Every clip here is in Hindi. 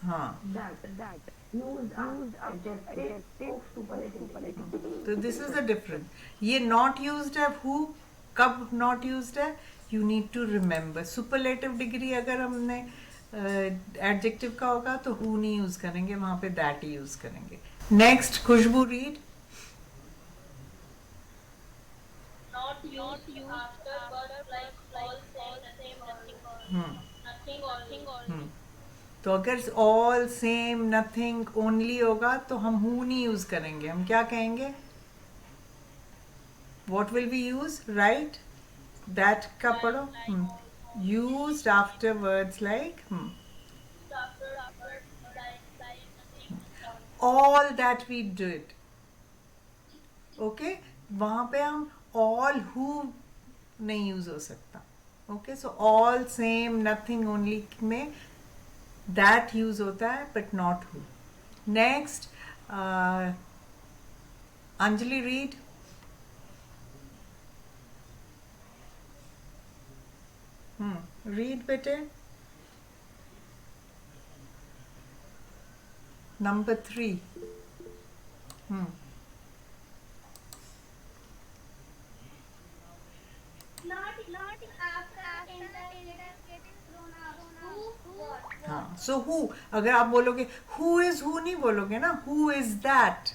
हाँ, that used after adjective of superlative degree. तो दिस इज द डिफरेंस. ये नॉट यूज्ड है हु, कब नॉट यूज्ड है, you need to remember. Superlative degree अगर हमने एडजेक्टिव का होगा तो हु नहीं यूज करेंगे, वहां पे दैट ही यूज करेंगे. Next, Khushboo read. Not used after words like all, same, nothing, or hmm. nothing only. Hmm. तो अगर ऑल सेम नथिंग ओनली होगा तो हम हु नहीं यूज करेंगे, हम क्या कहेंगे? What will we use? Right, that का पढ़ो. Like all, used after words like used after words like same, nothing, all. all that we did. Okay, वहां पे हम ऑल हु नहीं यूज हो सकता. Okay, so all same nothing only में दैट यूज होता है but not who. Next, Anjali read. Read बेटे. Number 3. Not after interrogative pronouns. Who, what? हाँ, सो हु, अगर आप बोलोगे हु इज, हु नहीं बोलोगे ना, हु इज दैट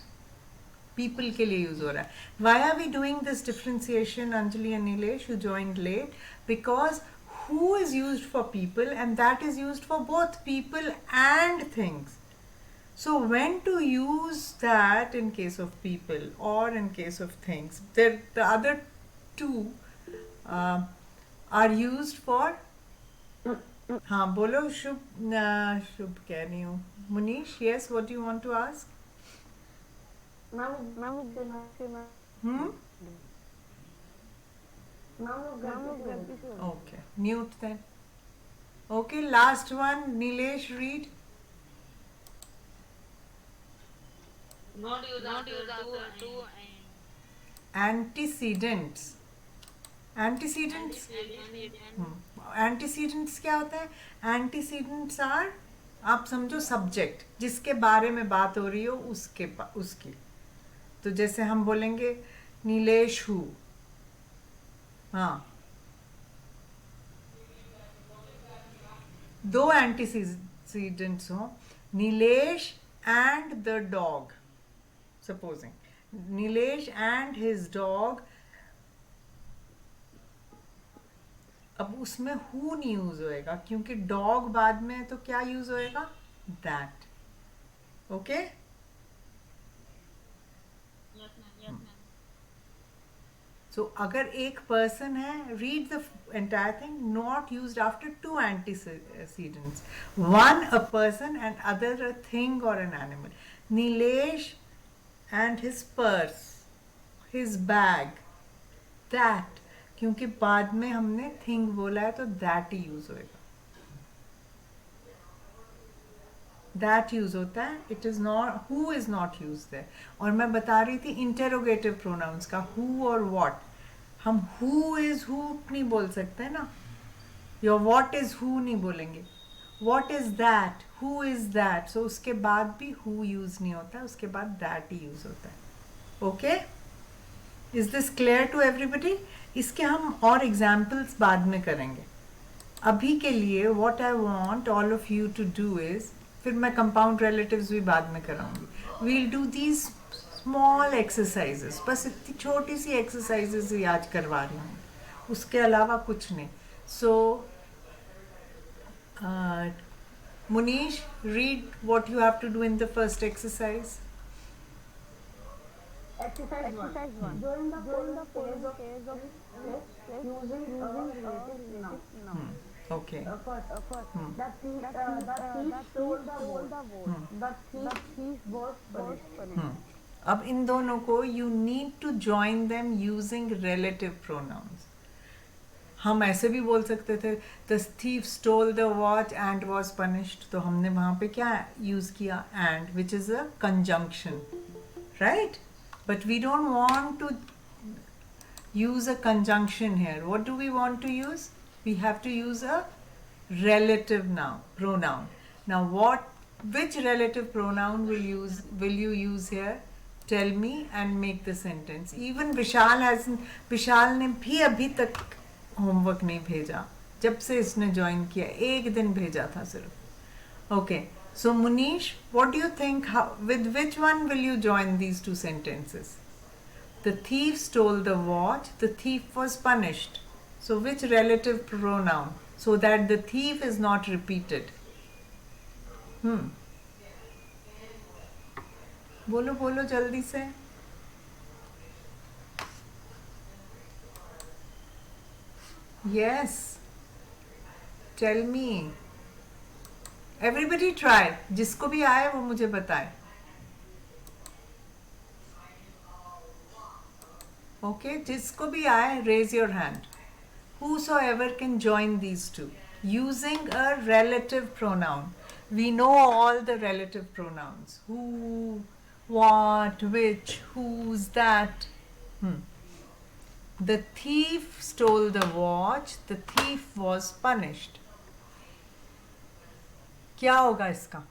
पीपल के लिए यूज हो रहा है. Why are we doing this differentiation, Anjali and Nilesh you joined late? Because who is used for people and that is used for both people and things. So when to use that in case of people or in case of things, the other two uh, are used for. हाँ बोलो शुभ. शुभ कह रही हूँ. Munish, yes, what do you want to ask? Hmm? Okay, mute then. Okay, last one, Nilesh, read. Not used after two Antecedents. Antecedents. Antecedents क्या होता है? Antecedents are, आप समझो सब्जेक्ट, जिसके बारे में बात हो रही हो उसकी. तो जैसे हम बोलेंगे नीलेश हु. हाँ, दो एंटीसीडेंट्स हो, Nilesh and the dog. Supposing Nilesh and his dog, अब उसमें हु नहीं यूज होएगा क्योंकि डॉग बाद में है, तो क्या यूज होएगा? दैट. ओके. सो अगर एक पर्सन है, read the entire thing. Not used after two antecedents, one a person and other a thing और an animal. Nilesh and his purse, his bag, that, क्योंकि बाद में हमने थिंग बोला है तो दैट ही यूज होएगा. दैट यूज होता है. It is not, who is not use there. और मैं बता रही थी इंटेरोगेटिव प्रोनाउंस का, हु और व्हाट. हम हु इज हु नहीं बोल सकते ना, या व्हाट इज हु नहीं बोलेंगे. What is that, who is that. So उसके बाद भी हु यूज नहीं होता है, उसके बाद दैट ही यूज होता है. Okay, is this clear to everybody? इसके हम और एग्जाम्पल्स बाद में करेंगे. अभी के लिए what I want all of you to do is, फिर मैं कंपाउंड रिलेटिव्स भी बाद में कराऊंगी. We'll do these small exercises, बस इतनी छोटी सी एक्सरसाइजेस ही आज करवा रही हूँ, उसके अलावा कुछ नहीं. So Munish, read what you have to do in the first exercise. Exercise 1. During the following phase of list, using relative noun. Okay. First, the thief stole the watch. The thief was punished. अब इन दोनों को you need to join them using relative pronouns. हम ऐसे भी बोल सकते थे the thief stole the watch and was punished, तो हमने वहां पे क्या यूज किया? And, which is a conjunction, right? But we don't want to use a conjunction here. What do we want to use? We have to use a relative noun, pronoun. Now which relative pronoun will you use here? Tell me and make the sentence. Even विशाल ने भी अभी तक होमवर्क नहीं भेजा, जब से इसने ज्वाइन किया, एक दिन भेजा था सिर्फ. Okay, so Munish, what do you think, with which one will you join these two sentences? The thief stole the watch, the thief was punished. So which relative pronoun, so that the thief is not repeated? बोलो बोलो जल्दी से. Yes, tell me. Everybody try. जिसको भी आए वो मुझे बताए. Okay, जिसको भी आए, raise your hand. Whosoever can join these two using a relative pronoun. We know all the relative pronouns. Who, what, which, whose, that. The thief stole the watch, the thief was punished. क्या होगा इसका?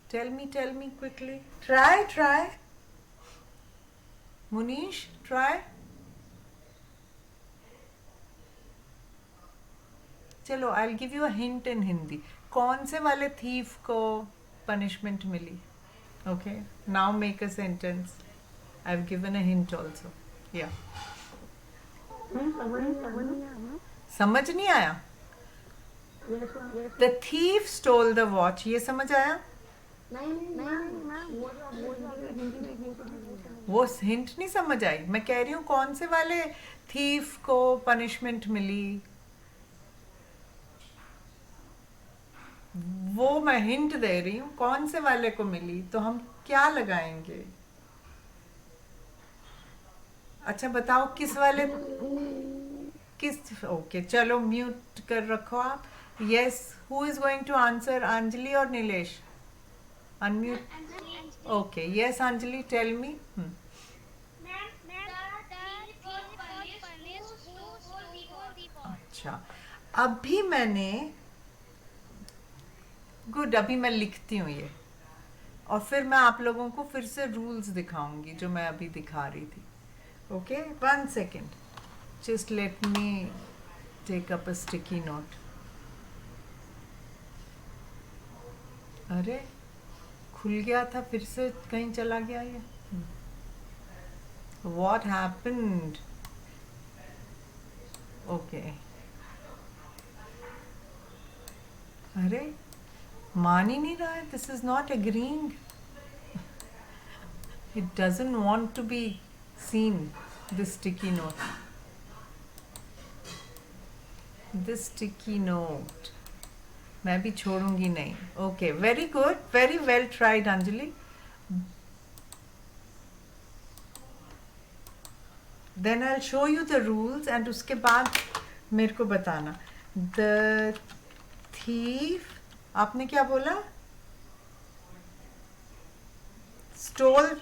Tell me quickly. Try. Munish, try. चलो, I'll give you a hint in Hindi. कौन से वाले thief को punishment milli? Okay, now make a sentence. I've given a hint also. Yeah. समझ नहीं आया? The thief stole the watch. ये समझ आया? वो हिंट नहीं समझ आई. मैं कह रही हूँ कौन से वाले thief को punishment मिली, वो मैं हिंट दे रही हूँ. कौन से वाले को मिली, तो हम क्या लगाएंगे? अच्छा बताओ किस वाले, किस. ओके, चलो म्यूट कर रखो आप. Yes, who is going to answer, Anjali और Nilesh? Unmute. Okay, yes Anjali, tell me. अच्छा, अभी मैंने, गुड, अभी मैं लिखती हूँ ये, और फिर मैं आप लोगों को फिर से रूल्स दिखाऊंगी जो मैं अभी दिखा रही थी. Okay, 1 second. Just let me take up a sticky note. अरे खुल गया था, फिर से कहीं चला गया ये. What happened? Okay. अरे मान ही नहीं रहा है. This is not agreeing. It doesn't want to be seen, this sticky note. This sticky note मैं भी छोड़ूंगी नहीं. Okay, very good, very well tried Anjali. Then I'll show you the rules and उसके बाद मेरे को बताना. The thief, आपने क्या बोला? Stole.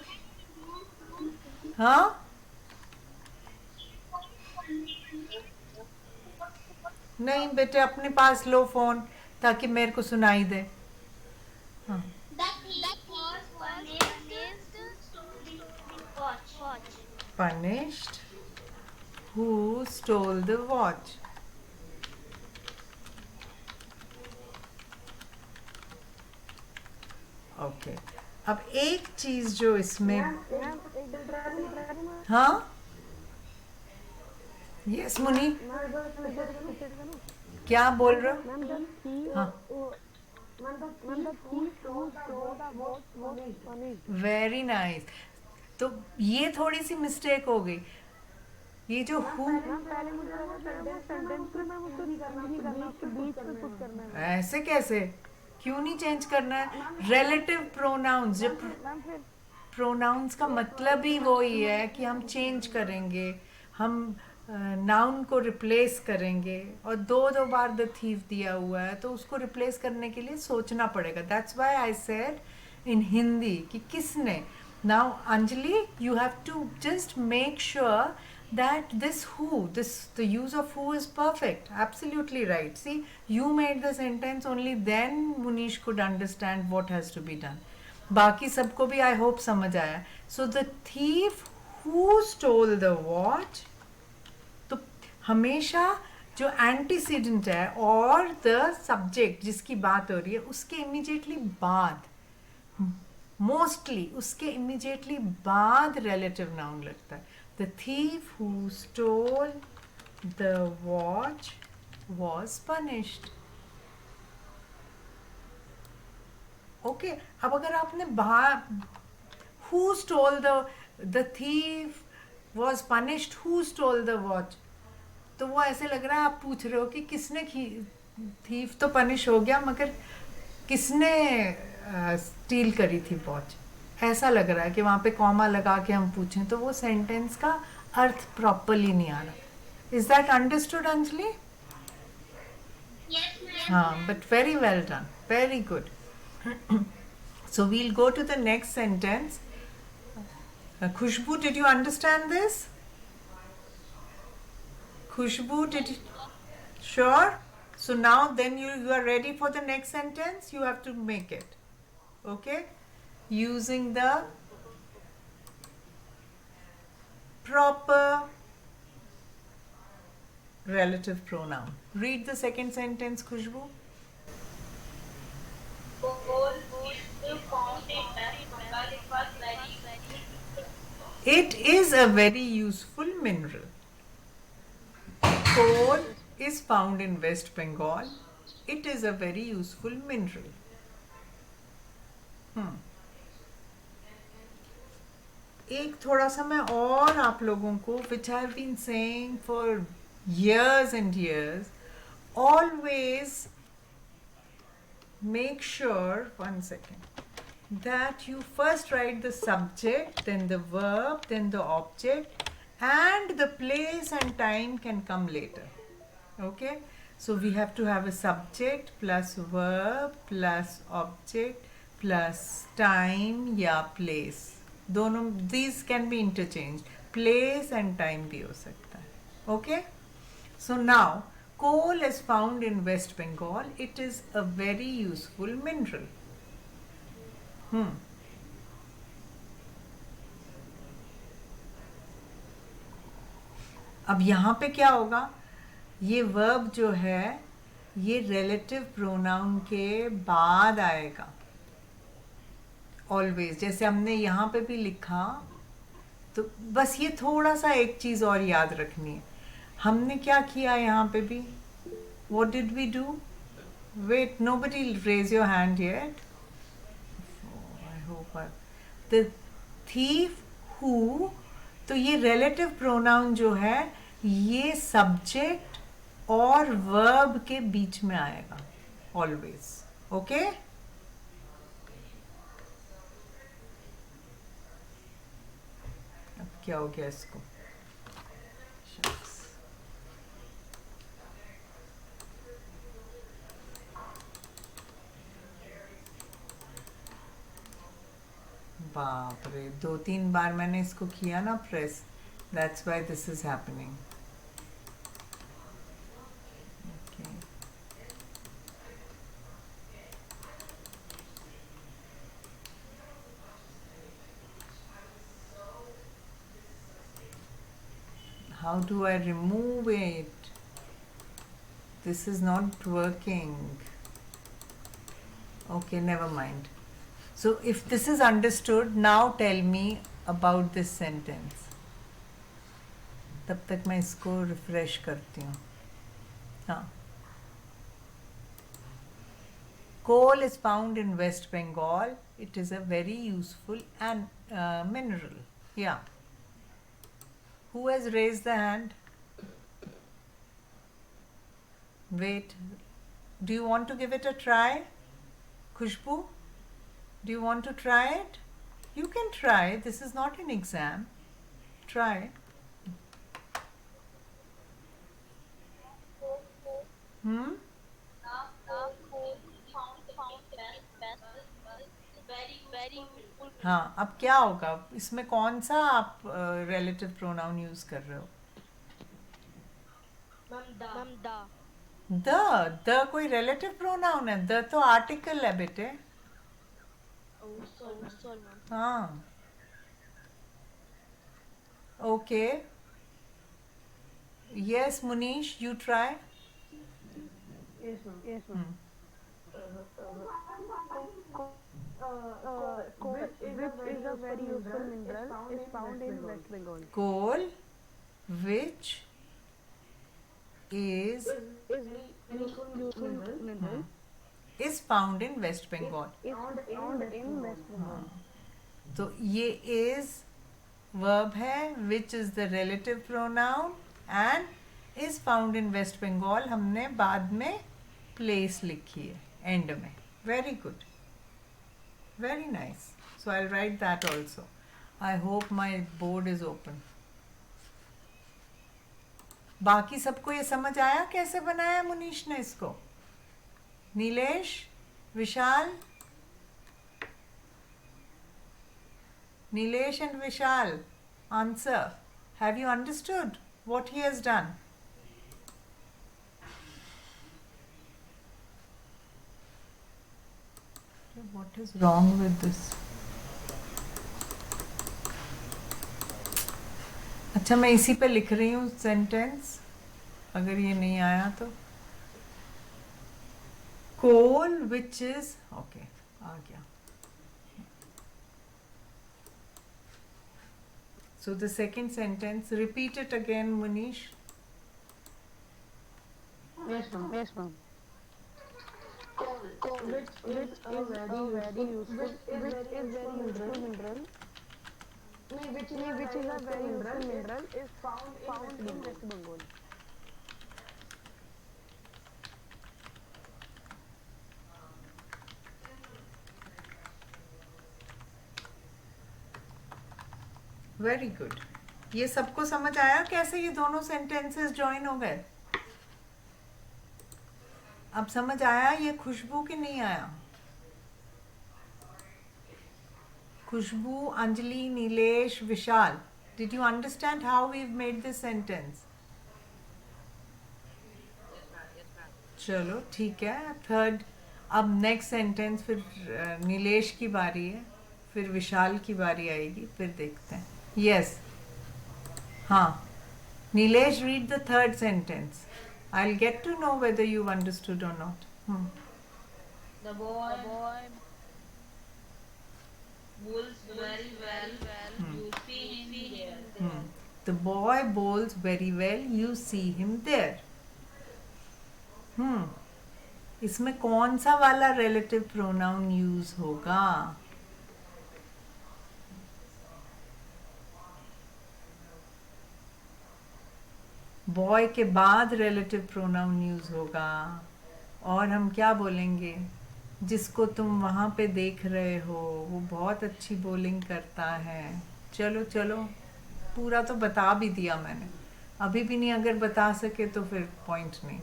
हाँ, नहीं बेटे, अपने पास लो फोन ताकि मेरे को सुनाई दे. हाँ, punished who stole the watch. Okay, अब एक चीज जो इसमें, हाँ यस मुनी, क्या बोल रहे हो? हाँ, वेरी नाइस. तो ये थोड़ी सी मिस्टेक हो गई. ये जो हु, ऐसे कैसे, क्यों नहीं चेंज करना है? रिलेटिव प्रोनाउंस, जब प्रोनाउंस का मतलब ही वो ही है कि हम चेंज करेंगे, हम नाउन को रिप्लेस करेंगे, और दो बार द थीफ दिया हुआ है तो उसको रिप्लेस करने के लिए सोचना पड़ेगा. That's why I said in Hindi कि किसने. Now Anjali, you have to just make sure that the use of who is perfect. Absolutely right. See, you made the sentence, only then Munish could understand what has to be done. बाकी सबको भी I hope समझ आया. So the thief who stole the watch, तो हमेशा जो एंटीसीडेंट है और द सब्जेक्ट जिसकी बात हो रही है उसके इमीडिएटली बाद, मोस्टली उसके इमीडिएटली बाद रिलेटिव नाउन लगता है. The thief who stole the watch was punished. Okay, अब अगर आपने who stole the thief was punished who stole the watch, तो वो ऐसे लग रहा है आप पूछ रहे हो कि किसने थीफ तो पनिश हो गया मगर किसने स्टील करी थी वॉच. ऐसा लग रहा है कि वहाँ पे कॉमा लगा के हम पूछें तो वो सेंटेंस का अर्थ प्रॉपरली नहीं आ रहा. Is that understood Anjali? Yes, ma'am. हाँ, but very well done, very good. So we'll go to the next sentence. Khushbu, did you understand this? Khushbu, did you? Sure. So now then you are ready for the next sentence. You have to make it. Okay? Using the proper relative pronoun. Read the second sentence, Khushbu. Coal is found in West Bengal. It was very It is a very useful mineral. Coal is found in West Bengal. It is a very useful mineral. एक थोड़ा सा मैं और आप लोगों को, which I have been saying for years and years, always make sure, one second, that you first write the subject, then the verb, then the object, and the place and time can come later. Okay? So we have to have a subject plus verb plus object plus time या place. दोनों, these can be interchanged. Place and time भी हो सकता है. Okay? So now, coal is found in West Bengal. It is a very useful mineral. अब यहाँ पे क्या होगा, ये वर्ब जो है ये रिलेटिव प्रोनाउन के बाद आएगा ऑलवेज. जैसे हमने यहाँ पे भी लिखा, तो बस ये थोड़ा सा एक चीज़ और याद रखनी है. हमने क्या किया यहाँ पे भी, what did we do? Wait, nobody raise your hand yet. I hope the thief who, तो ये रिलेटिव प्रोनाउन जो है ये सब्जेक्ट और वर्ब के बीच में आएगा ऑलवेज. ओके? अब क्या हो गया इसको? बाप रे, 2-3 बार मैंने इसको किया ना press. That's why this is happening. How do I remove it? This is not working. Okay, never mind. So if this is understood, now tell me about this sentence. तब तक मैं इसको रिफ्रेश करती हूँ. हाँ. Coal is found in West Bengal. It is a very useful and mineral. Yeah. Who has raised the hand? Wait. Do you want to give it a try? Khushbu? Do you want to try it? You can try. This is not an exam. Try. Hmm? हाँ, अब क्या होगा इसमें? कौन सा आप रिलेटिव प्रोनाउन यूज कर रहे हो? Ma'am, da. द कोई रिलेटिव प्रोनाउन है? द तो आर्टिकल है बेटे. Oh, sorry, ma'am. हाँ. Okay. Yes Munish, you try. Yes, ma'am. Yes, ma'am. Coal, which is a very useful mineral, is found in West Bengal. Coal which is Is useful mineral is found in West Bengal. is found in West Bengal. तो ये is verb है, which is the relative pronoun and is found in West Bengal. हमने बाद में place लिखी है end में. Very good. Very nice. So I'll write that also. I hope my board is open. बाकी सबको ये समझ आया कैसे बनाया मुनीश ने इसको? नीलेश, विशाल, Nilesh and Vishal, answer. Have you understood what he has done? What is wrong with this? अच्छा, मैं इसी पे लिख रही हूँ सेंटेंस, अगर ये नहीं आया तो. कोल विच इज ओके, आ गया. So the second sentence, repeat it again, Munish. Yes, ma'am. Yes, ma'am. Which is a very useful mineral. Which is a very useful mineral is found in West Bengal. Very good. ये सबको समझ आया कैसे ये दोनों सेंटेंसेस ज्वाइन हो गए? अब समझ आया ये खुशबू कि नहीं आया? Khushboo, Anjali, Nilesh, Vishal, did you understand how we made this sentence? चलो ठीक है. थर्ड, अब नेक्स्ट सेंटेंस फिर नीलेश की बारी है, फिर विशाल की बारी आएगी, फिर देखते हैं. यस, हाँ, Nilesh, read the third sentence. I'll get to know whether you've understood or not. The boy bowls very well. You see him there. The boy bowls very well. You see him there. इसमें कौन सा वाला relative pronoun use होगा? बॉय के बाद रिलेटिव प्रोनाउन यूज होगा, और हम क्या बोलेंगे? जिसको तुम वहाँ पे देख रहे हो वो बहुत अच्छी बॉलिंग करता है. चलो चलो, पूरा तो बता भी दिया मैंने, अभी भी नहीं अगर बता सके तो फिर पॉइंट नहीं.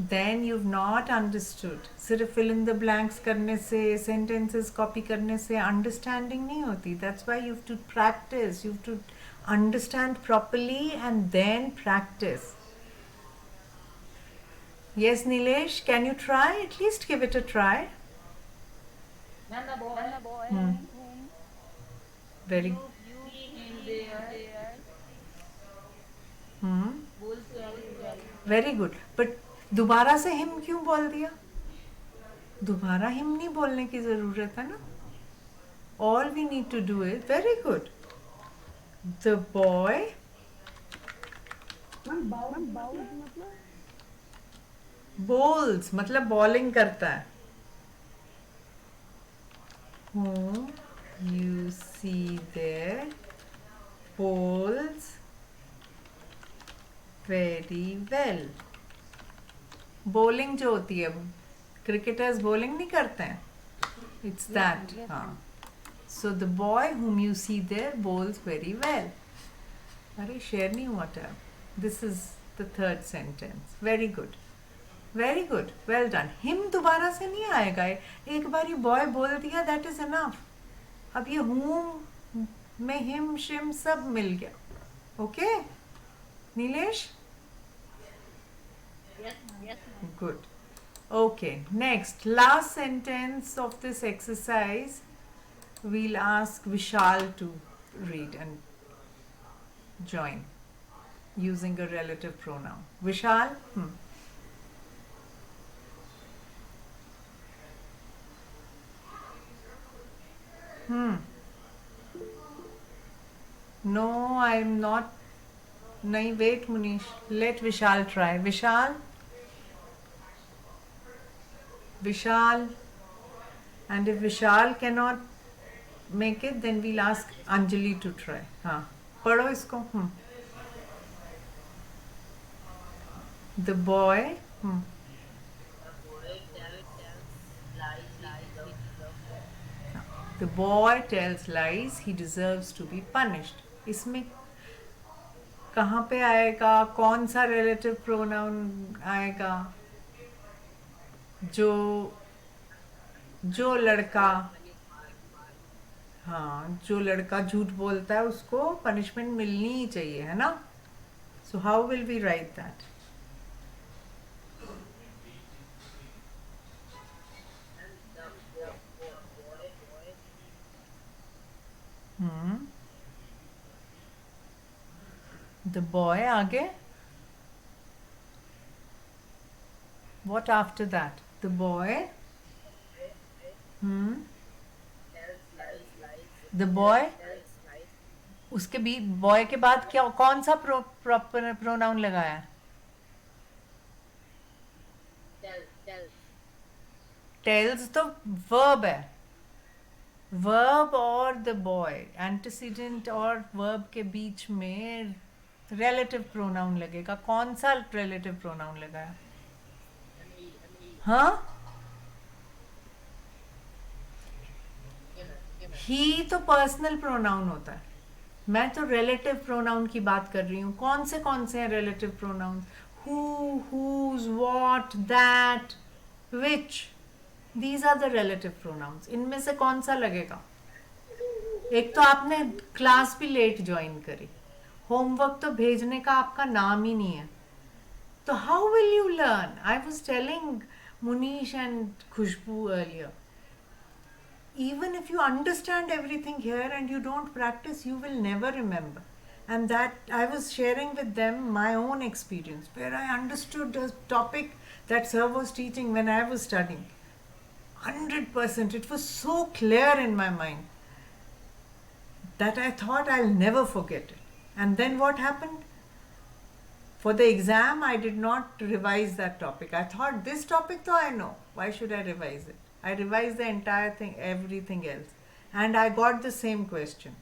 Then you've not understood. सिर्फ fill in the blanks करने से, sentences copy करने से अंडरस्टैंडिंग नहीं होती. That's why you have to practice. You have to understand properly and then practice. Yes, Nilesh, can you try? At least give it a try. When the boy Very. you see him there. Bowls very well. Very good. But दोबारा से हिम क्यों बोल दिया? दोबारा हिम नहीं बोलने की जरूरत है ना. All we need to do is very good. The boy bowls मतलब बॉलिंग करता है. Whom you see there bowls very well. Bowling जो होती है, क्रिकेटर्स बॉलिंग नहीं करते हैं. It's that. हाँ. So the boy whom you see there bowls very well. अरे शेयर नहीं हुआ tab. This is the third sentence. Very good. Very good. Well done. Him दोबारा से नहीं आएगा. एक बार ये boy बोल दिया, that is enough. अब ये whom में him, shim सब मिल गया. Okay? Nilesh? Yes, yes, ma'am. Good. Okay, next, last sentence of this exercise, we'll ask Vishal to read and join using a relative pronoun. Vishal? No, I'm not. Nahi, wait, Munish. Let Vishal try. Vishal? Vishal? And if Vishal cannot make it, then we'll ask Anjali to try. हाँ पढ़ो इसको. The boy. The boy tells lies, he deserves to be punished. इसमें कहाँ पे आएगा, कौन सा relative pronoun आएगा? जो लड़का, हाँ, जो लड़का झूठ बोलता है उसको पनिशमेंट मिलनी ही चाहिए, है ना? So how will we write that? The boy, आगे? What after that? The boy. The boy. उसके भी बॉय के बाद क्या, कौन सा प्रॉपर प्रोनाउन लगाया है? टेल्स तो वर्ब है. वर्ब और द बॉय, एंटीसीडेंट और वर्ब के बीच में रिलेटिव प्रोनाउन लगेगा. कौन सा रिलेटिव प्रोनाउन लगाया? हाँ, ही तो पर्सनल प्रोनाउन होता है. मैं तो रिलेटिव प्रोनाउन की बात कर रही हूँ. कौन से हैं relative pronoun? Who, whose, what, that, which. These are the relative pronouns. इनमें से कौन सा लगेगा? एक तो आपने क्लास भी लेट ज्वाइन करी, होमवर्क तो भेजने का आपका नाम ही नहीं है, तो how will you learn? I was telling Munish and Khushbu earlier, even if you understand everything here and you don't practice, you will never remember. And that I was sharing with them my own experience where I understood the topic that sir was teaching when I was studying 100%. It was so clear in my mind that I thought I'll never forget it. And then what happened? For the exam, I did not revise that topic. I thought, this topic though I know, why should I revise it? I revised the entire thing, everything else. And I got the same question.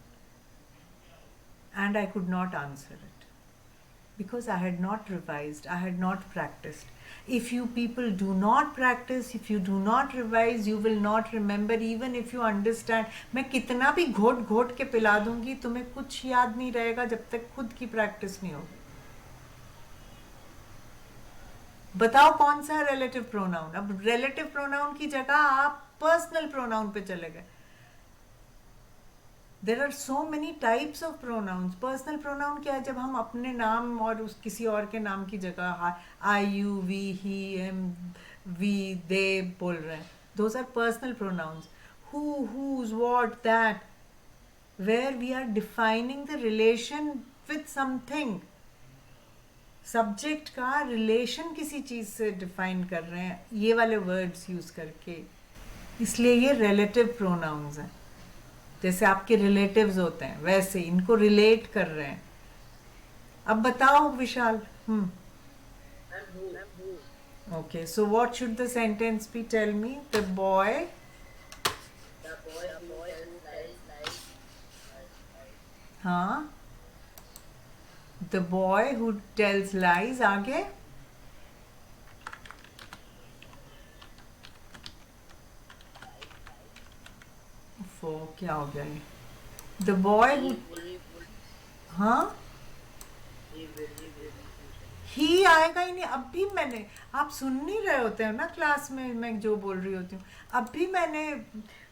And I could not answer it. Because I had not revised, I had not practiced. If you people do not practice, if you do not revise, you will not remember even if you understand. मैं कितना भी घोट घोट के पिला दूंगी, तुम्हें कुछ याद नहीं रहेगा जब तक खुद की प्रैक्टिस नहीं होगी. बताओ कौन सा है रिलेटिव प्रोनाउन? अब रिलेटिव प्रोनाउन की जगह आप पर्सनल प्रोनाउन पे चले गए. There are so many types of pronouns. Personal pronoun क्या है? जब हम अपने नाम और उस किसी और के नाम की जगह I, you, we, he, him, we, they बोल रहे हैं. Those are personal pronouns. Who, whose, what, that, where we are defining the relation with something. Subject का रिलेशन किसी चीज़ से डिफाइन कर रहे हैं ये वाले वर्ड्स यूज़ करके, इसलिए ये रिलेटिव प्रोनाउंस हैं. जैसे आपके रिलेटिव्स होते हैं वैसे इनको रिलेट कर रहे हैं. अब बताओ Vishal. Okay, so what should the sentence be? Tell me. The boy. हाँ, the boy who tells lies. आगे. क्या हो गया ये? The boy who, हाँ, ही आएगा ही नहीं. अब भी मैंने, आप सुन नहीं रहे होते हो ना क्लास में मैं जो बोल रही होती हूँ. अब भी मैंने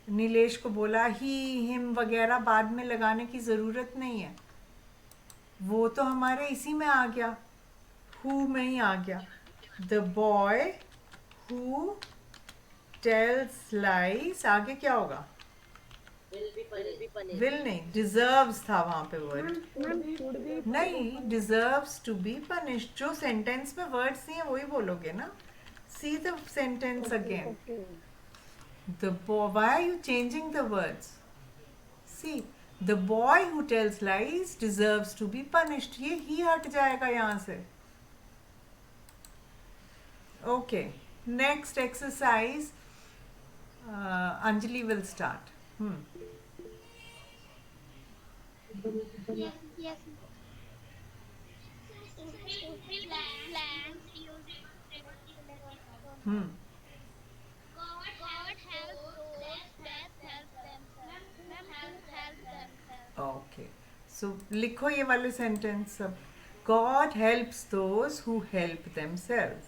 नीलेश को बोला ही, हिम वगैरह बाद में लगाने की ज़रूरत नहीं है. वो तो हमारे इसी में आ गया, हु में ही आ गया. The boy who tells lies, आगे क्या होगा? विल नहीं, डिजर्व्स था वहां पे वर्ड। मैम शुड बी नहीं, डिजर्व्स टू बी पनिश्ड। जो सेंटेंस में वर्ड्स नहीं है वही बोलोगे ना। See the sentence again. Okay The boy, why are you changing the words? See, the boy who tells lies deserves to be punished. ये ही हट जाएगा यहाँ से. Okay, next exercise. Anjali will start. Yes, yes. Stupid plans using Hmm. God help those that help themselves. Ma'am, who help themselves? Okay. So लिखो ये वाले sentence सब. God helps those who help themselves.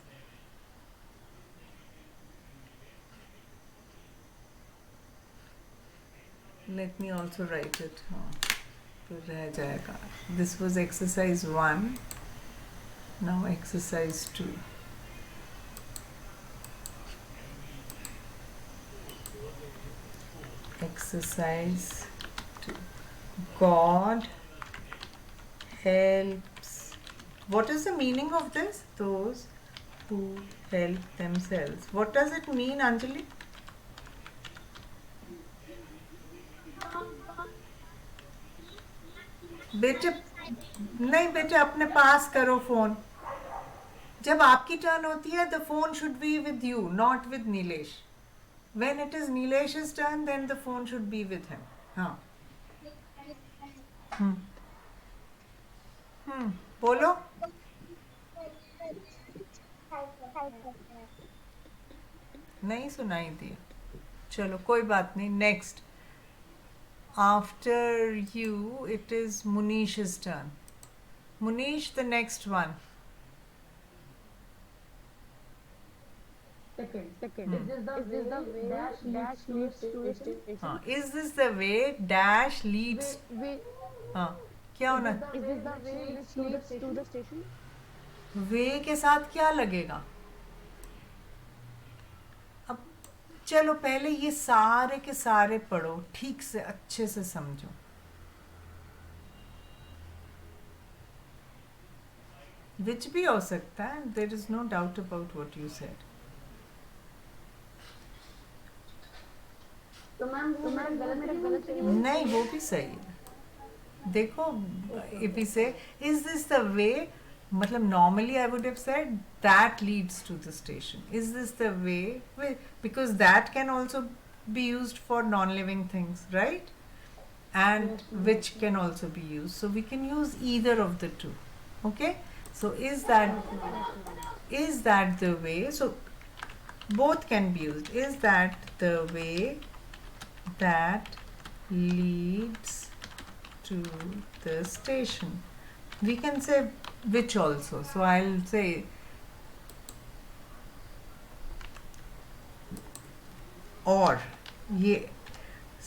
Let me also write it. तो रह जाएगा. This was exercise 1. Now exercise 2. Exercise 2. God helps. What is the meaning of this? Those who help themselves. What does it mean, Anjali? बेटे नहीं, बेटे अपने पास करो फोन. जब आपकी टर्न होती है the phone should be with you, not with Nilesh. When it is Nilesh's turn, then the phone should be with him. हाँ. बोलो. नहीं सुनाई दिया. चलो कोई बात नहीं. Next. After you, it is Munish's turn. Munish, the next one. second is this the way dash leads to the station? हाँ. Is this the way dash leads? हाँ. क्या होना? Is this the way which leads to the station? वे के साथ क्या लगेगा? अब चलो पहले ये सारे के सारे पढ़ो, ठीक से अच्छे से समझो. विच भी हो सकता है. There is no doubt about what you said. तो मैम गलत नहीं, वो भी सही है. देखो, if we say is this the way, मतलब normally I would have said that leads to the station. Is this the way? Because that can also be used for non-living things, right? And which can also be used. So we can use either of the two. Okay? So is that the way? So both can be used. Is that the way that leads to the station? We can say which also. So I'll say और. ये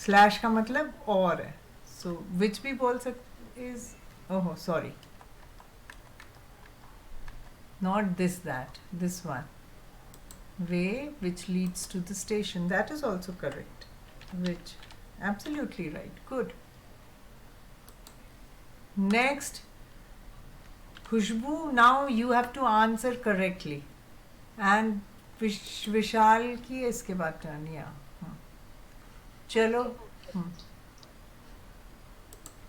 स्लैश का मतलब और है. So which भी बोल सकते is, oh sorry, not this, this one. Way which leads to the station. That is also correct. Which, absolutely right. Good. Next, Khushbu, now you have to answer correctly. And Vishal की इसके बाद टर्न. चलो.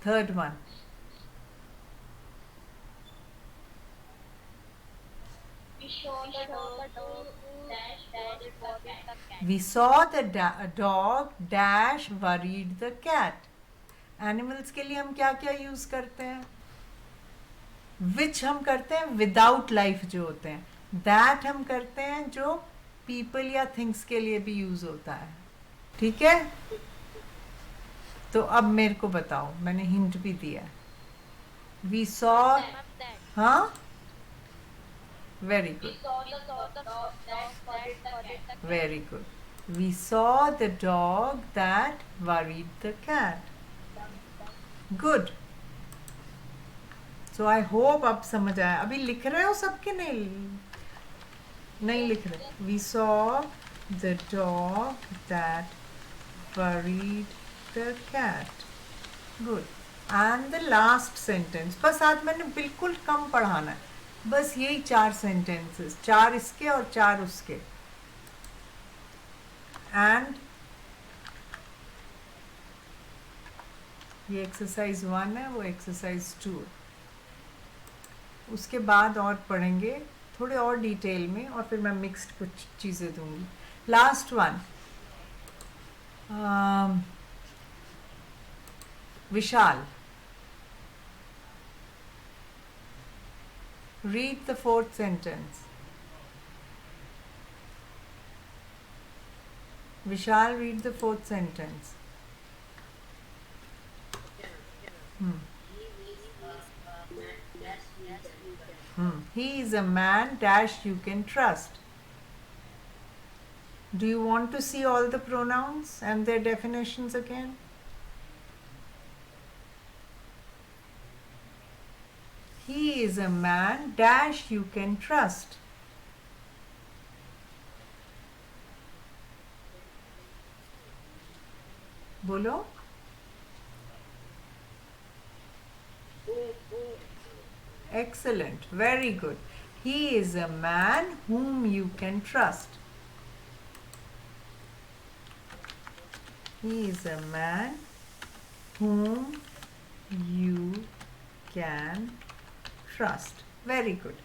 Third one. We saw the dog dash worried the cat. We saw the dog dash worried the cat. Animals के लिए हम क्या क्या यूज करते हैं? Which हम करते हैं विदाउट लाइफ जो होते हैं. That हम करते हैं जो people या things के लिए भी यूज होता है. ठीक है? तो अब मेरे को बताओ, मैंने हिंट भी दिया. We saw. हाँ? Very good. We saw the dog dash worried the cat. Very good. We saw the dog that worried the cat. Good. So I hope आप समझ आए. अभी लिख रहे हो सबके नहीं? नहीं लिख रहे. We saw the dog that worried the cat. Good. And the last sentence. बस आज मैंने बिल्कुल कम पढ़ाना है. बस यही 4 sentences. 4 इसके और 4 उसके. And ये एक्सरसाइज 1 है, वो एक्सरसाइज 2. उसके बाद और पढ़ेंगे थोड़े और डिटेल में, और फिर मैं मिक्स्ड कुछ चीज़ें दूंगी. Last one, Vishal, read the 4th sentence. Vishal, read the 4th sentence. He is a man dash you can trust. Do you want to see all the pronouns and their definitions again? He is a man dash you can trust. बोलो. Excellent, very good. He is a man whom you can trust. He is a man whom you can trust. Very good.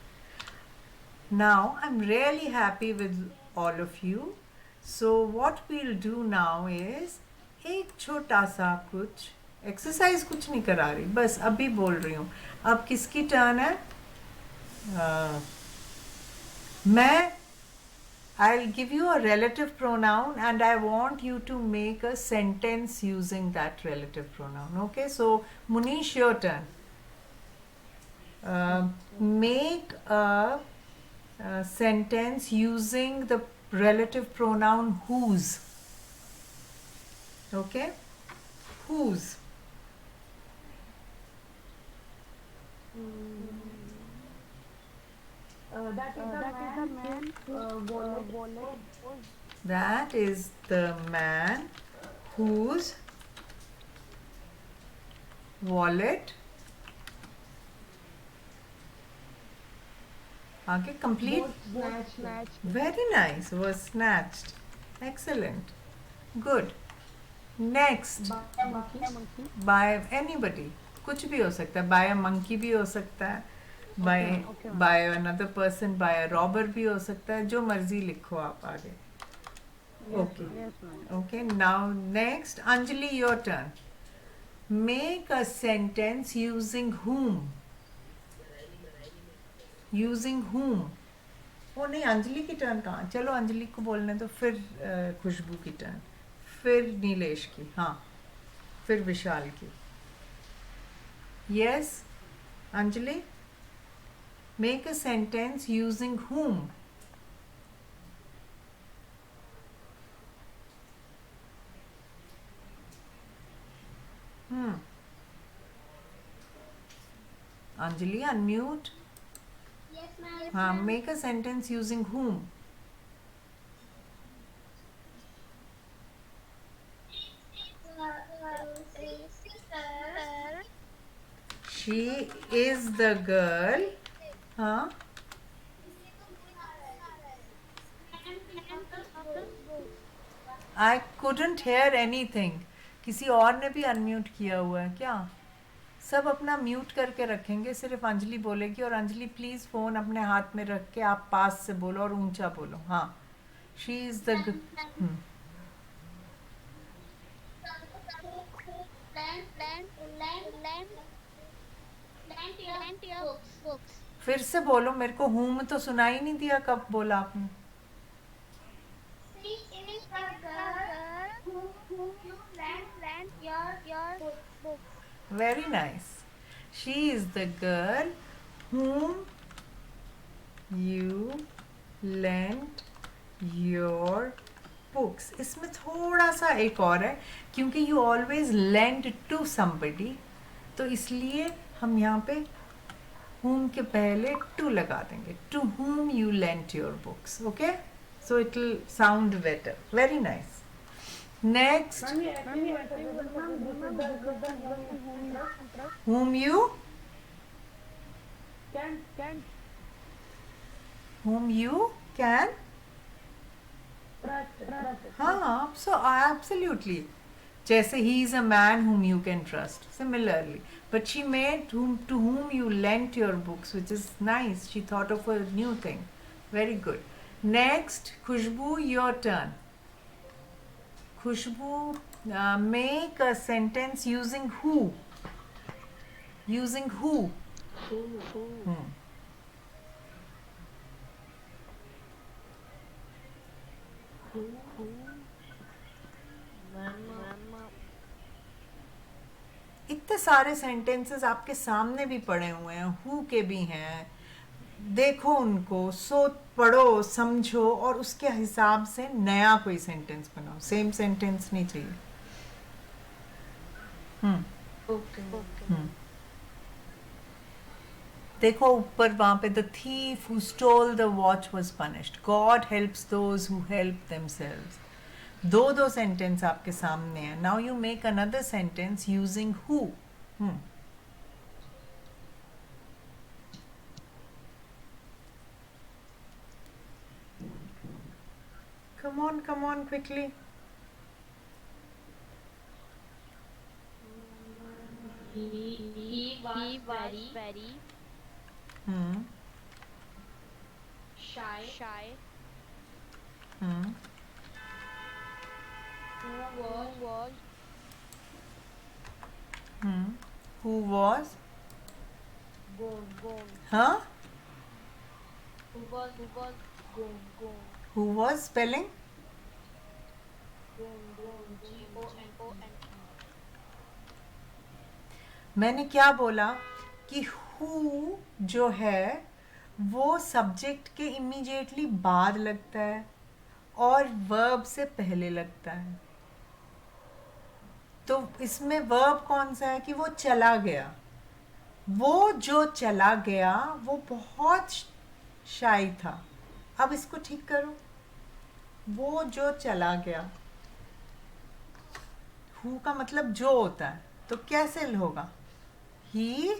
Now I'm really happy with all of you. So what we'll do now is एक छोटा सा कुछ एक्सरसाइज, कुछ नहीं करा रही, बस अभी बोल रही हूँ. अब किसकी टर्न है? मैं I'll give you a relative pronoun and I want you to make a sentence using that relative pronoun. Okay, so Munish, your turn. Make a sentence using the relative pronoun whose. Okay, whose. That is the man wallet. That is the man whose wallet. आगे complete. Snatched. Very nice. Was snatched. Excellent. Good. Next. Monkey. By anybody. कुछ भी हो सकता है. By a monkey भी हो सकता है. By another person. By a robber भी हो सकता है. जो मर्जी लिखो आप आगे. Okay. Yes, ma'am. Okay. Now next, Anjali, your turn. Make a sentence using whom. Using whom. वो नहीं, अंजलि की टर्न कहाँ? चलो अंजलि को बोलने दो, फिर खुशबू की टर्न, फिर नीलेश की, हाँ, फिर विशाल की. Yes, Anjali, make a sentence using whom. Anjali, unmute. Yes, ma'am. हाँ, make a sentence using whom. She is the girl. हाँ, I couldn't hear anything. किसी और ने भी अनम्यूट किया हुआ है क्या? सब अपना म्यूट करके रखेंगे, सिर्फ अंजलि बोलेगी. और अंजलि प्लीज़ फ़ोन अपने हाथ में रख के आप पास से बोलो और ऊंचा बोलो. हाँ, शी इज़ द फिर से बोलो, मेरे को हूम तो सुनाई नहीं दिया. कब बोला आपने? Very nice. She is the girl whom you lent your books. इसमें थोड़ा सा एक और है, क्योंकि you always lend to somebody, तो इसलिए हम यहाँ पे whom के पहले to लगा देंगे, to whom you lent your books. Okay, so it will sound better. Very nice. Next, ma'am ये ऐसे भी बोल सकते हैं, this is the one in home you trust whom you can can. Trust हाँ, so absolutely. जैसे he is a man whom you can trust. Similarly, but she made to whom you lent your books, which is nice. She thought of a new thing. Very good. Next, Khushbu, your turn. Khushbu, make a sentence using who. Using who. Hmm. इतने सारे सेंटेंसेस आपके सामने भी पड़े हुए हैं, हु के भी हैं, देखो उनको, सो पढ़ो, समझो और उसके हिसाब से नया कोई सेंटेंस बनाओ, सेम सेंटेंस नहीं चाहिए. देखो ऊपर वहां पे, the thief who stole the watch was punished, God helps those who help themselves. दो सेंटेंस आपके सामने हैं. Now you make another sentence using who. come on quickly. He was very shy. Who was gone huh Who was gone who was spelling GONE. मैंने क्या बोला कि हु जो है वो सब्जेक्ट के इमीडिएटली बाद लगता है और वर्ब से पहले लगता है. तो इसमें वर्ब कौन सा है कि वो चला गया. वो जो चला गया वो बहुत शाई था. अब इसको ठीक करो. वो जो चला गया, हु का मतलब जो होता है, तो कैसे होगा? ही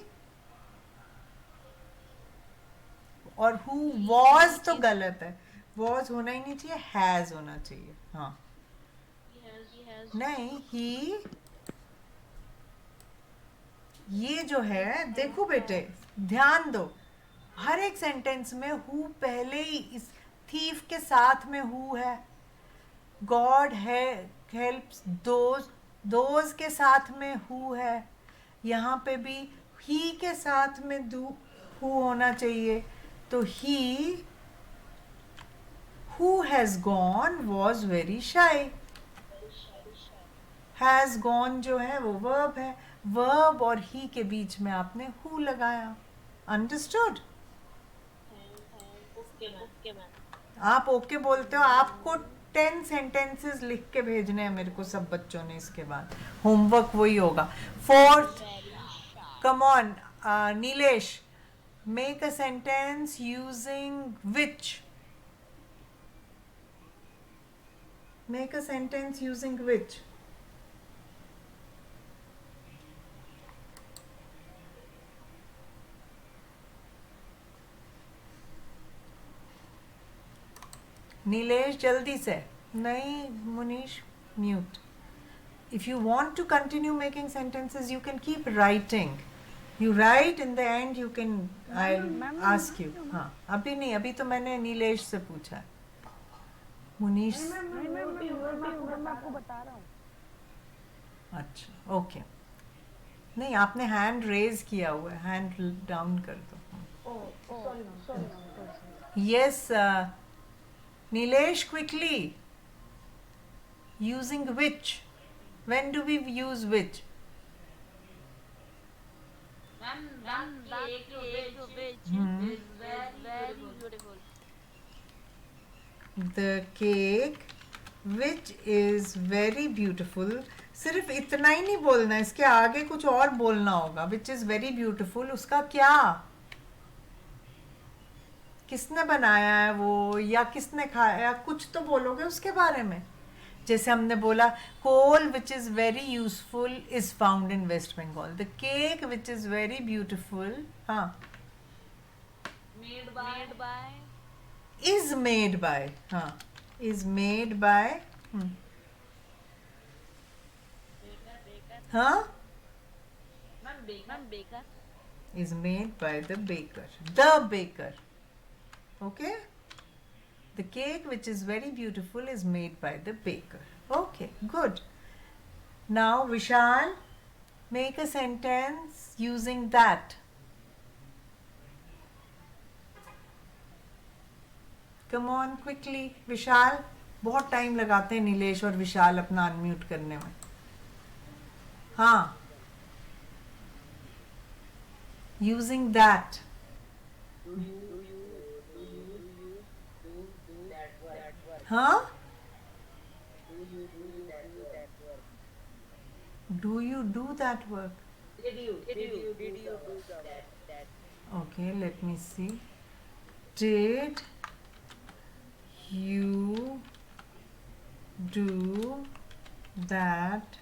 और हु वॉज तो गलत है. वॉज होना ही नहीं चाहिए, हैज होना चाहिए. हाँ He has नहीं, ही ये जो है, देखो बेटे ध्यान दो, हर एक सेंटेंस में हु पहले ही, इस थीफ के साथ में हु है, गॉड है, हेल्प्स दोज के साथ में हु है, यहाँ पे भी ही के साथ में हु होना चाहिए. तो he who has gone was very shy. Has gone जो है वो वर्ब है. वर्ब और ही के बीच में आपने हु लगाया. अंडरस्टूड? okay ma'am. आप ओके बोलते हो. आपको 10 सेंटेंसेस लिख के भेजने हैं मेरे को सब बच्चों ने. इसके बाद होमवर्क वही होगा. Fourth, come on Nilesh, make a sentence using which. Make a sentence using which. Nilesh जल्दी से. नहीं Munish, mute. If you want to continue making sentences, you can keep writing. You write, in the end you can, I'll ask you. हाँ अभी नहीं, अभी तो मैंने नीलेश से पूछा. मुनीश, नहीं मैं आपको बता रहा हूँ. अच्छा ओके. नहीं, आपने हैंड रेज किया हुआ है, हैंड डाउन कर दो. Sorry. Yes, Nilesh, quickly. Using which? When do we use which? Ma'am, that cake which is very beautiful. The cake which is very beautiful. सिर्फ इतना ही नहीं बोलना, इसके आगे कुछ और बोलना होगा. Which is very beautiful, उसका क्या? किसने बनाया है वो, या किसने खाया, कुछ तो बोलोगे उसके बारे में। जैसे हमने बोला coal which is very useful is found in West Bengal, the cake which is very beautiful, हाँ, Made by is made by, हाँ, इज मेड बाय, baker. हाँ, Ma'am, baker. is made by the baker. Okay, the cake which is very beautiful is made by the baker. Okay, good. Now Vishal, make a sentence using that. Come on quickly Vishal, बहुत टाइम लगाते हैं नीलेश और विशाल अपना अनम्यूट करने में। हाँ, using that. हाँ, do you do that work? Did you do that? Okay, let me see. Did you do that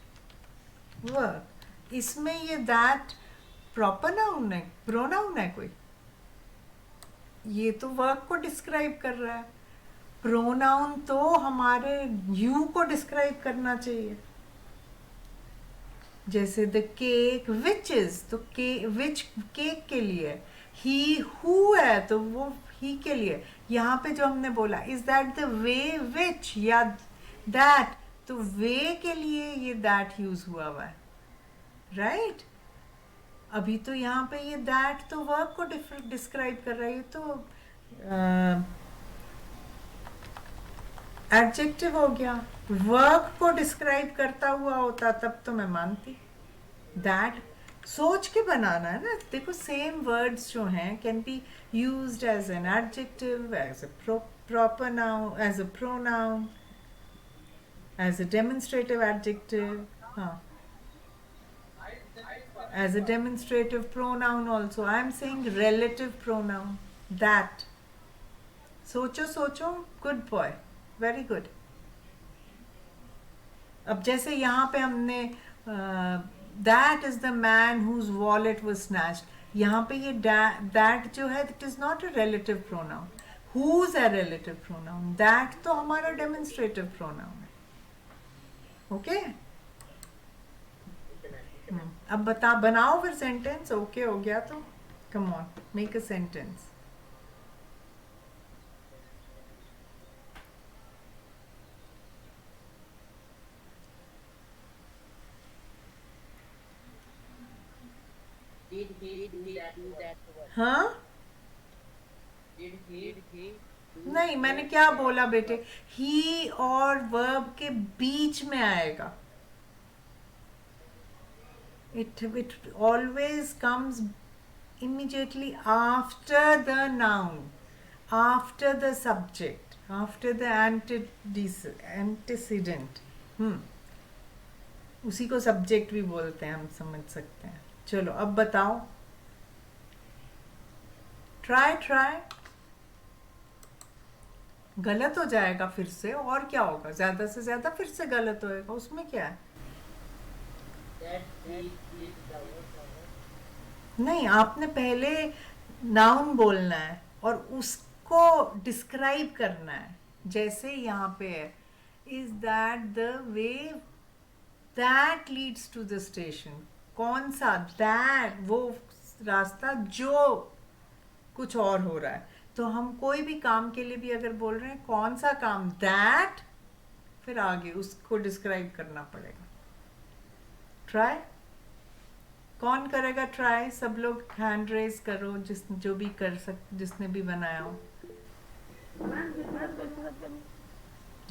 work? इसमें ये that प्रॉपर नाउन है, प्रोनाउन है कोई? ये तो वर्क को डिस्क्राइब कर रहा है। प्रोनाउन तो हमारे यू को डिस्क्राइब करना चाहिए। जैसे द केक विच इज, तो विच केक के लिए है, ही हु है तो वो ही के लिए। यहाँ पे जो हमने बोला इज दैट द वे विच या दैट, तो वे के लिए ये दैट यूज हुआ हुआ है, राइट? अभी तो यहाँ पे ये दैट तो वर्क को डिस्क्राइब कर रहा है, ये तो एडजेक्टिव हो गया। वर्क को डिस्क्राइब करता हुआ होता तब तो मैं मानती। दैट सोच के बनाना है ना। देखो सेम वर्ड्स जो हैं can be used as an adjective, as a proper noun, as a pronoun, as a demonstrative adjective, हाँ, as a demonstrative pronoun also. I am saying relative pronoun, that. सोचो सोचो, good boy, very good. अब जैसे यहाँ पे हमने that is the man whose wallet was snatched, यहाँ पे ये that जो है it is not a relative pronoun. Whose a relative pronoun, that तो हमारा demonstrative pronoun है, okay? अब बनाओ फिर सेंटेंस। ओके हो गया तो come on, make a sentence. Did he do that work? हाँ, Did he नहीं, मैंने क्या बोला बेटे, ही और वर्ब के बीच में आएगा। It always comes immediately after the noun, after the subject, after the antecedent. उसी को सब्जेक्ट भी बोलते हैं, हम समझ सकते हैं। चलो अब बताओ, ट्राई। गलत हो जाएगा फिर से, और क्या होगा, ज्यादा से ज्यादा फिर से गलत होएगा, उसमें क्या है? नहीं, आपने पहले नाउन बोलना है और उसको डिस्क्राइब करना है। जैसे यहाँ पे है, is that the way that leads to the station. कौन सा दैट, वो रास्ता जो कुछ और हो रहा है। तो हम कोई भी काम के लिए भी अगर बोल रहे हैं कौन सा काम, दैट, फिर आगे उसको डिस्क्राइब करना पड़ेगा। ट्राई, कौन करेगा ट्राई? सब लोग हैंड रेज करो, जो भी कर जिसने भी बनाया हो।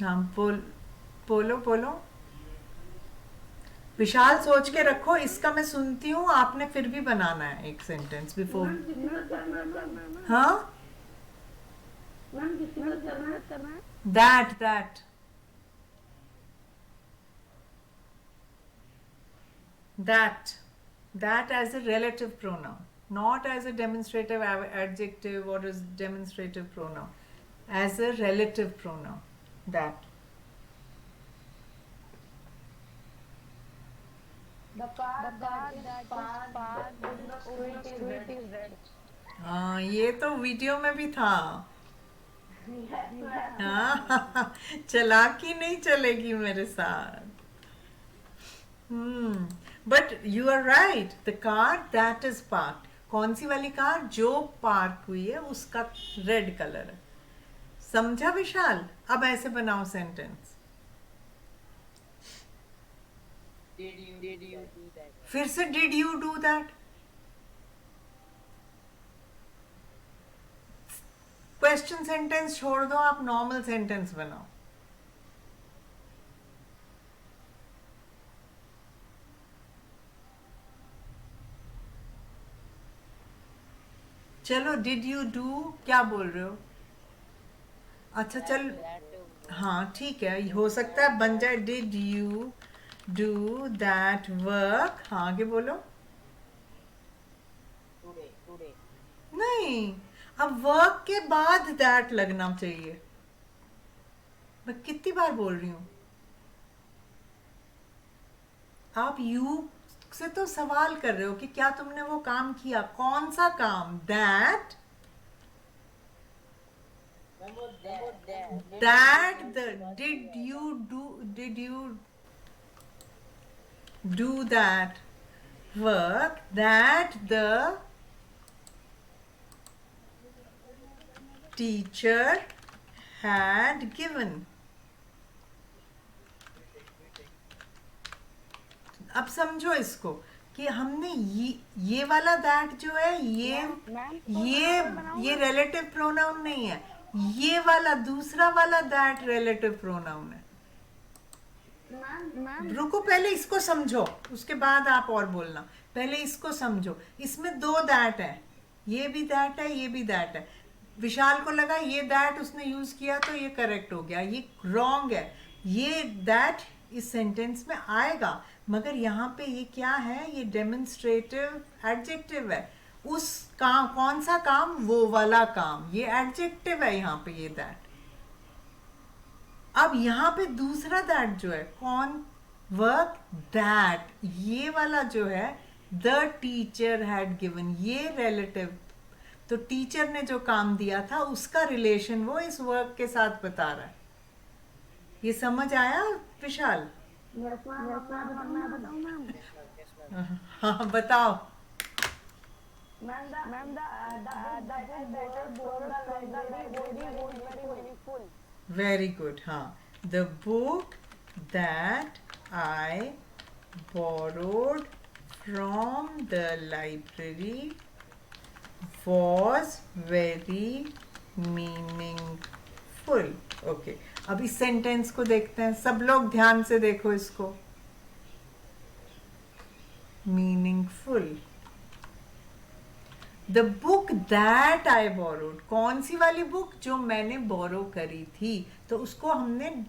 हाँ, बोलो। विशाल सोच के रखो, इसका मैं सुनती हूँ, आपने फिर भी बनाना है एक सेंटेंस बिफोर। हाँ, that as a relative pronoun, not as a demonstrative adjective or a demonstrative pronoun, as a relative pronoun. That. The car that is parked in the street is red. हाँ, ये तो वीडियो में भी था. Yes, ma'am. हाँ, चालाकी नहीं चलेगी मेरे साथ. But you are right, the car that is park. कौन सी वाली कार? जो पार्क हुई है उसका रेड कलर है. समझा विशाल? अब ऐसे बनाओ sentence. Did you do that? फिर से did you do that. Question sentence छोड़ दो, आप नॉर्मल सेंटेंस बनाओ. चलो, डिड यू डू क्या बोल रहे हो? अच्छा चल, हाँ ठीक है, हो सकता है बन जाए. Did you do that work. हाँ आगे बोलो. Today. नहीं, अब वर्क के बाद दैट लगना चाहिए. मैं कितनी बार बोल रही हूं? आप यू से तो सवाल कर रहे हो कि क्या तुमने वो काम किया. कौन सा काम? That. That the did you do that work that the teacher had given. अब समझो इसको कि हमने ये वाला दैट जो है ये रिलेटिव प्रोनाउन नहीं है. ये वाला दूसरा वाला दैट रिलेटिव प्रोनाउन है. मैम रुको, पहले इसको समझो, उसके बाद आप और बोलना. पहले इसको समझो. इसमें दो दैट है. ये भी दैट है, ये भी दैट है. विशाल को लगा ये दैट उसने यूज किया तो ये करेक्ट हो गया. ये रॉन्ग है. ये दैट इस सेंटेंस में आएगा, मगर यहाँ पे ये क्या है? ये डेमोन्स्ट्रेटिव एडजेक्टिव है. उस काम, कौन सा काम? वो वाला काम. ये एडजेक्टिव है यहाँ पे, ये दैट. अब यहाँ पे दूसरा दैट जो है, कौन? Work that. ये वाला जो है द टीचर हैड गिवन, ये रिलेटिव. तो टीचर ने जो काम दिया था उसका रिलेशन वो इस वर्क के साथ बता रहा है. ये समझ आया विशाल? Yes ma'am. मैं बताऊं मैम. हाँ बताओ. Ma'am, the book that I borrowed from the library was very meaningful. Very good. हाँ, the book that I borrowed from the library was very meaningful. Okay, अब इस सेंटेंस को देखते हैं. सब लोग ध्यान से देखो इसको. Meaningful. The book that I borrowed. कौन सी वाली बुक? जो मैंने बोरो करी थी. तो उसको हमने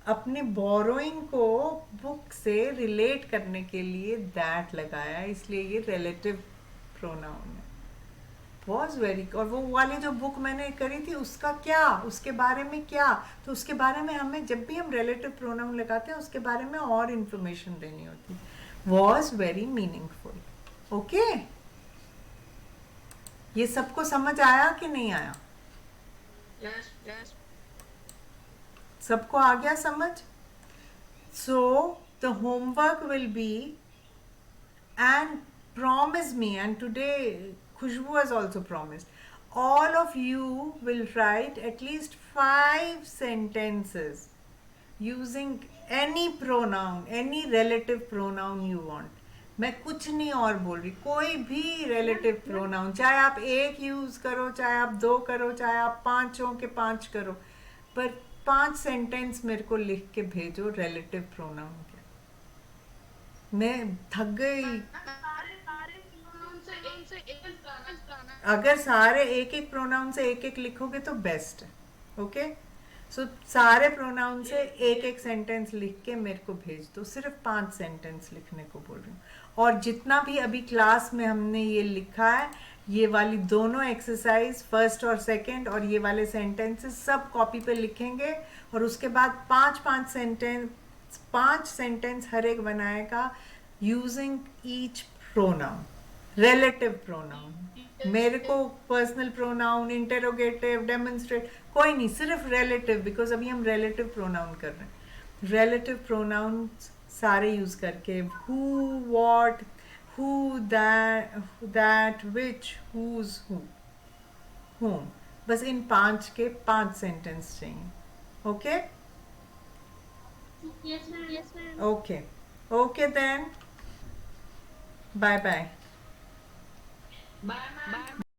अपने बोरोइंग को बुक से रिलेट करने के लिए दैट लगाया, इसलिए ये रिलेटिव प्रोनाउन है. Was very. और वो वाली जो बुक मैंने करी थी उसका क्या, उसके बारे में क्या? तो उसके बारे में हमें जब भी हम रिलेटिव प्रोनाउन लगाते हैं उसके बारे में और इंफॉर्मेशन देनी होती. Was very meaningful. ओके, ये सबको समझ आया कि नहीं आया? Yes. सबको आ गया समझ? So the homework will be, and promise me, and today Khushbu has also promised, all of you will write at least 5 sentences using any pronoun, any relative pronoun you want. मैं कुछ नहीं और बोल रही, कोई भी रिलेटिव प्रोनाउन, चाहे आप एक यूज करो, चाहे आप 2 करो, चाहे आप 5 के 5 करो, पर 5 सेंटेंस मेरे को लिख के भेजो रिलेटिव प्रोनाउन के. मैं थक गई. अगर सारे एक एक प्रोनाउन से एक एक लिखोगे तो बेस्ट है. ओके, सो सारे प्रोनाउन से एक एक सेंटेंस लिख के मेरे को भेज दो, सिर्फ 5 सेंटेंस लिखने को बोल रही हूँ। और जितना भी अभी क्लास में हमने ये लिखा है, ये वाली दोनों एक्सरसाइज फर्स्ट और सेकंड और ये वाले सेंटेंसेस सब कॉपी पे लिखेंगे, और उसके बाद 5 सेंटेंस हर एक बनाएगा using each pronoun, relative pronoun. मेरे को पर्सनल प्रोनाउन, इंटेरोगेटिव, डेमोन्स्ट्रेट कोई नहीं, सिर्फ रिलेटिव, बिकॉज अभी हम रिलेटिव प्रोनाउन कर रहे हैं। रिलेटिव प्रोनाउन सारे यूज करके, who, what, who, that, which, whose, whom, बस इन 5 के 5 सेंटेंस चाहिए। Okay Yes, ma'am. Yes, ma'am. Okay okay then, bye bye. Bye, ma'am.